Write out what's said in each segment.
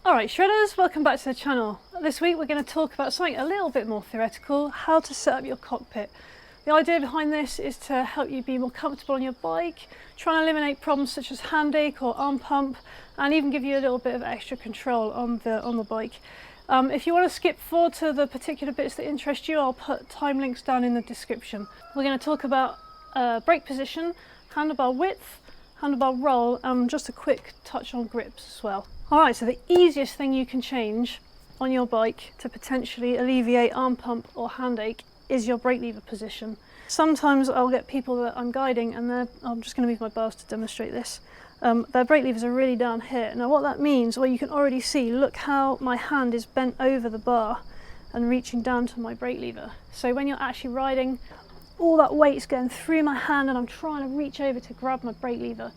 Alright shredders, welcome back to the channel. This week we're going to talk about something a little bit more theoretical, how to set up your cockpit. The idea behind this is to help you be more comfortable on your bike, try and eliminate problems such as handache or arm pump, and even give you a little bit of extra control on the bike. If you want to skip forward to the particular bits that interest you, I'll put time links down in the description. We're going to talk about brake position, handlebar width, handlebar roll, and just a quick touch on grips as well. Alright, so the easiest thing you can change on your bike to potentially alleviate arm pump or handache is your brake lever position. Sometimes I'll get people that I'm guiding and I'm just going to move my bars to demonstrate this. Their brake levers are really down here. Now what that means, well, you can already see, look how my hand is bent over the bar and reaching down to my brake lever. So when you're actually riding, all that weight's going through my hand and I'm trying to reach over to grab my brake lever.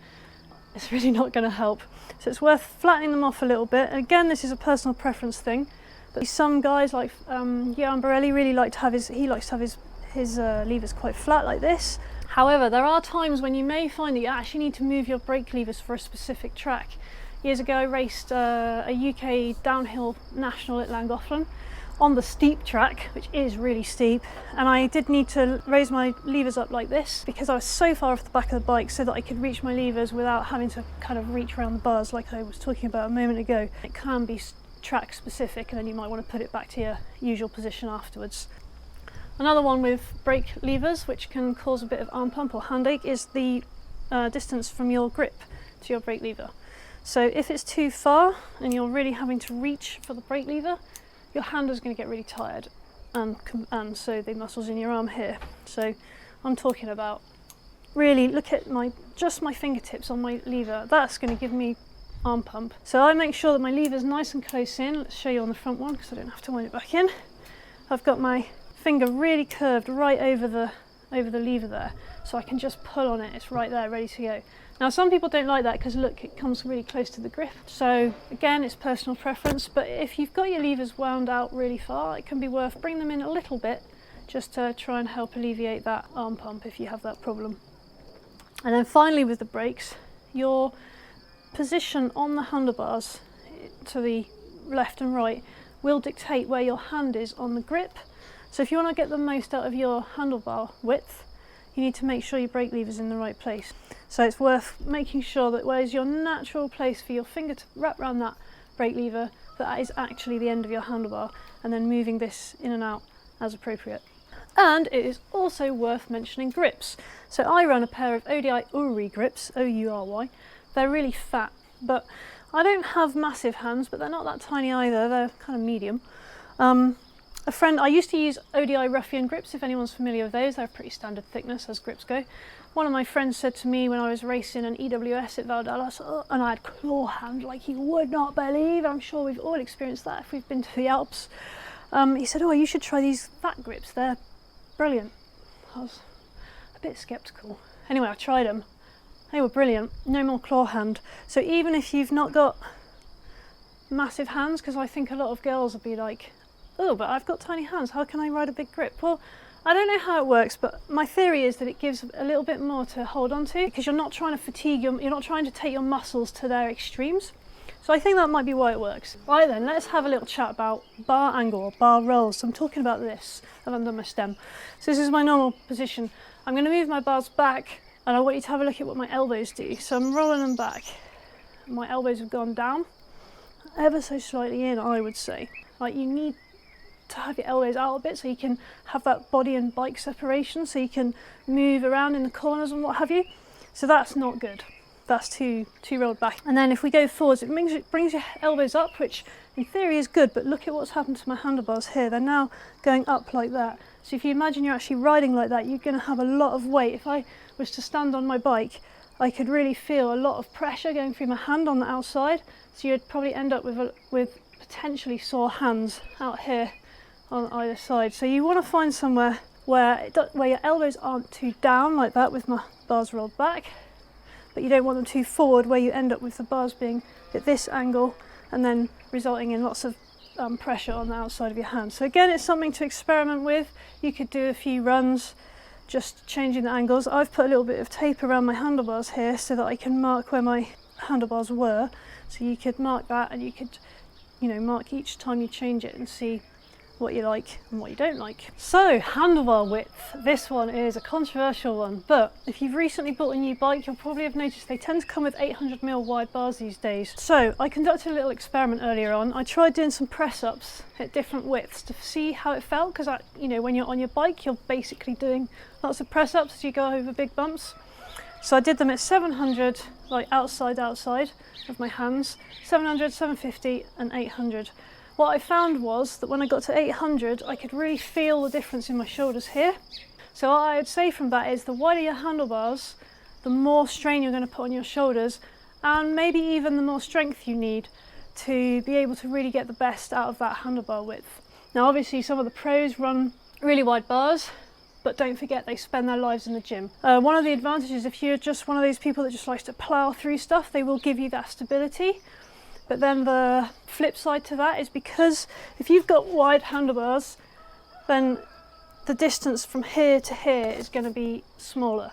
It's really not going to help. So it's worth flattening them off a little bit. And again, this is a personal preference thing, but some guys like Jan Borelli really like to have his levers quite flat like this. However, there are times when you may find that you actually need to move your brake levers for a specific track. Years ago I raced a UK downhill national at Llangollen on the steep track, which is really steep, and I did need to raise my levers up like this because I was so far off the back of the bike so that I could reach my levers without having to kind of reach around the bars like I was talking about a moment ago. It can be track specific and then you might want to put it back to your usual position afterwards. Another one with brake levers which can cause a bit of arm pump or handache is the distance from your grip to your brake lever. So if it's too far and you're really having to reach for the brake lever, your hand is going to get really tired and so the muscles in your arm here. So I'm talking about really look at just my fingertips on my lever. That's going to give me arm pump. So I make sure that my lever is nice and close in. Let's show you on the front one because I don't have to wind it back in. I've got my finger really curved right over the lever there, so I can just pull on it. It's right there ready to go. Now some people don't like that because look, it comes really close to the grip. So again, it's personal preference, but if you've got your levers wound out really far, it can be worth bringing them in a little bit just to try and help alleviate that arm pump if you have that problem. And then finally with the brakes, your position on the handlebars to the left and right will dictate where your hand is on the grip. So if you want to get the most out of your handlebar width, you need to make sure your brake lever's in the right place. So it's worth making sure that where's your natural place for your finger to wrap around that brake lever, that is actually the end of your handlebar, and then moving this in and out as appropriate. And it is also worth mentioning grips. So I run a pair of ODI Uri grips, O-U-R-Y. They're really fat, but I don't have massive hands, but they're not that tiny either. They're kind of medium. I used to use ODI Ruffian grips, if anyone's familiar with those. They're a pretty standard thickness as grips go. One of my friends said to me when I was racing an EWS at Valdalas, and I had claw hand like you would not believe. I'm sure we've all experienced that if we've been to the Alps. He said, oh, you should try these fat grips. They're brilliant. I was a bit sceptical. Anyway, I tried them. They were brilliant. No more claw hand. So even if you've not got massive hands, because I think a lot of girls will be like, oh, but I've got tiny hands, how can I ride a big grip? Well, I don't know how it works, but my theory is that it gives a little bit more to hold on to because you're not trying to fatigue, you're not trying to take your muscles to their extremes. So I think that might be why it works. Right then, let's have a little chat about bar angle or bar rolls. So I'm talking about this, I've undone my stem. So this is my normal position. I'm going to move my bars back and I want you to have a look at what my elbows do. So I'm rolling them back. My elbows have gone down, ever so slightly in, I would say. Like you need to have your elbows out a bit so you can have that body and bike separation, so you can move around in the corners and what have you. So that's not good. That's too rolled back. And then if we go forwards, it brings your elbows up, which in theory is good, but look at what's happened to my handlebars here. They're now going up like that. So if you imagine you're actually riding like that, you're going to have a lot of weight. If I was to stand on my bike, I could really feel a lot of pressure going through my hand on the outside. So you'd probably end up with potentially sore hands out here on either side. So you want to find somewhere where your elbows aren't too down like that with my bars rolled back, but you don't want them too forward where you end up with the bars being at this angle and then resulting in lots of pressure on the outside of your hand. So again, it's something to experiment with. You could do a few runs just changing the angles. I've put a little bit of tape around my handlebars here so that I can mark where my handlebars were. So you could mark that and you could you know, mark each time you change it and see what you like and what you don't like. So, handlebar width. This one is a controversial one, but if you've recently bought a new bike, you'll probably have noticed they tend to come with 800mm wide bars these days. So I conducted a little experiment earlier on. I tried doing some press-ups at different widths to see how it felt, because you know, when you're on your bike, you're basically doing lots of press-ups as you go over big bumps. So I did them at 700, like outside of my hands, 700, 750 and 800. What I found was that when I got to 800, I could really feel the difference in my shoulders here. So what I would say from that is the wider your handlebars, the more strain you're going to put on your shoulders, and maybe even the more strength you need to be able to really get the best out of that handlebar width. Now obviously some of the pros run really wide bars, but don't forget they spend their lives in the gym. One of the advantages, if you're just one of those people that just likes to plow through stuff, they will give you that stability. But then the flip side to that is, because if you've got wide handlebars, then the distance from here to here is going to be smaller,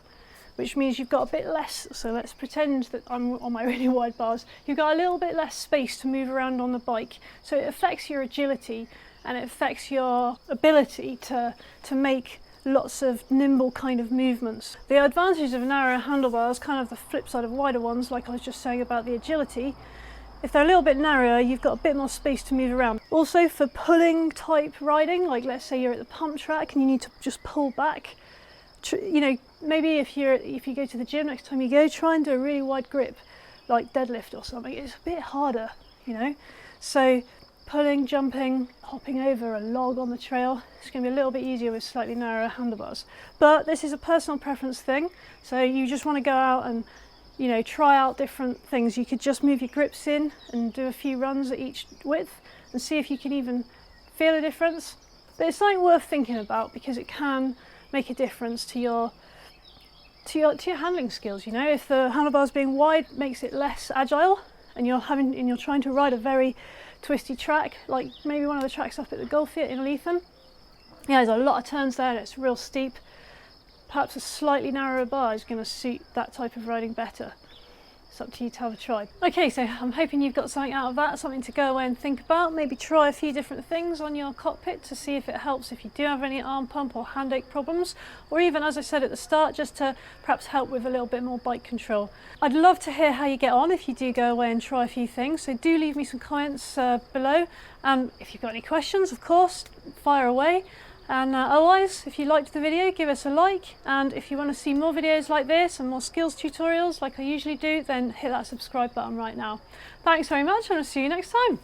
which means you've got a bit less. So let's pretend that I'm on my really wide bars. You've got a little bit less space to move around on the bike. So it affects your agility and it affects your ability to make lots of nimble kind of movements. The advantage of narrow handlebars, kind of the flip side of wider ones, like I was just saying about the agility. If they're a little bit narrower, you've got a bit more space to move around. Also for pulling type riding, like let's say you're at the pump track and you need to just pull back. You know, maybe if you go to the gym next time you go, try and do a really wide grip, like deadlift or something. It's a bit harder, you know. So pulling, jumping, hopping over a log on the trail, it's going to be a little bit easier with slightly narrower handlebars. But this is a personal preference thing. So you just want to go out and, you know, try out different things. You could just move your grips in and do a few runs at each width and see if you can even feel a difference. But it's something worth thinking about, because it can make a difference to your handling skills. You know, if the handlebars being wide makes it less agile, and you're trying to ride a very twisty track, like maybe one of the tracks up at the Golf Fit in Leithen. Yeah, there's a lot of turns there and it's real steep. Perhaps a slightly narrower bar is going to suit that type of riding better. It's up to you to have a try. Okay, so I'm hoping you've got something out of that, something to go away and think about. Maybe try a few different things on your cockpit to see if it helps if you do have any arm pump or hand ache problems, or even, as I said at the start, just to perhaps help with a little bit more bike control. I'd love to hear how you get on if you do go away and try a few things, so do leave me some comments below, and if you've got any questions, of course, fire away. And otherwise, if you liked the video, give us a like, and if you want to see more videos like this and more skills tutorials like I usually do, then hit that subscribe button right now. Thanks very much, and I'll see you next time.